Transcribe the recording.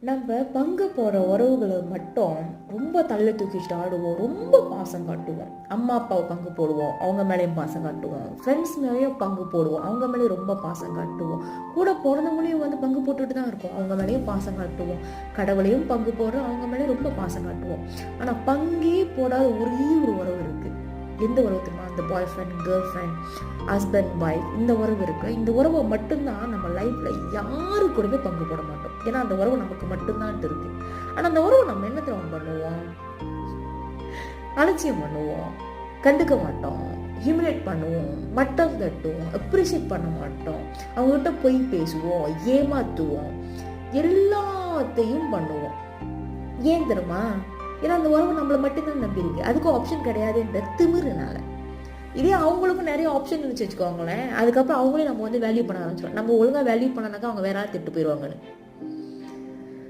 நம்ம பங்கு போகிற உறவுகளை மட்டும் ரொம்ப தள்ளி தூக்கிட்டு ஆடுவோம், ரொம்ப பாசம் காட்டுவோம். அம்மா அப்பாவை பங்கு போடுவோம், அவங்க மேலேயும் பாசம் காட்டுவோம். ஃப்ரெண்ட்ஸ் மேலேயும் பங்கு போடுவோம், அவங்க மேலேயும் ரொம்ப பாசம் காட்டுவோம். கூட பிறந்தவங்களையும் பங்கு போட்டுட்டு தான் இருக்கும், அவங்க மேலேயும் பாசம் காட்டுவோம். கடவுளையும் பங்கு போடுறோம், அவங்க மேலேயும் ரொம்ப பாசம் காட்டுவோம். ஆனால் பங்கே போடாத ஒரே ஒரு உறவு இருக்குது. எந்த உறவு தெரியுமா? அந்த boyfriend, girlfriend, husband, wife, இந்த உறவு இருக்குது. இந்த உறவை மட்டும்தான் நம்ம லைஃப்பில் யாரு கூடவே பங்கு போட மாட்டோம். ஏன்னா அந்த உறவு நமக்கு மட்டும்தான் இருக்கு. ஆனால் அந்த உறவு நம்ம என்ன தெரியும் பண்ணுவோம்? அலட்சியம் பண்ணுவோம், கண்டுக்க மாட்டோம், ஹியூமிலேட் பண்ணுவோம், மட்டம் தட்டுவோம், அப்ரிஷியேட் பண்ண மாட்டோம், அவங்ககிட்ட பொய் பேசுவோம், ஏமாத்துவோம், எல்லாத்தையும் பண்ணுவோம். ஏன் தெரியுமா? ஏன்னா அந்த உறவு நம்மளை மட்டும்தான் நம்பி இருக்கு, அதுக்கும் ஆப்ஷன் கிடையாதுன்ற திமிருனால. இதே அவங்களுக்கும் நிறைய ஆப்ஷன் இருந்துச்சு வச்சுக்கோங்களேன், அதுக்கப்புறம் அவங்களே நம்ம வேல்யூ பண்ண ஆரம்பிச்சிடும். நம்ம ஒழுங்காக வேல்யூ பண்ணனாக்கா அவங்க வேற திட்டு போயிடுவாங்கன்னு.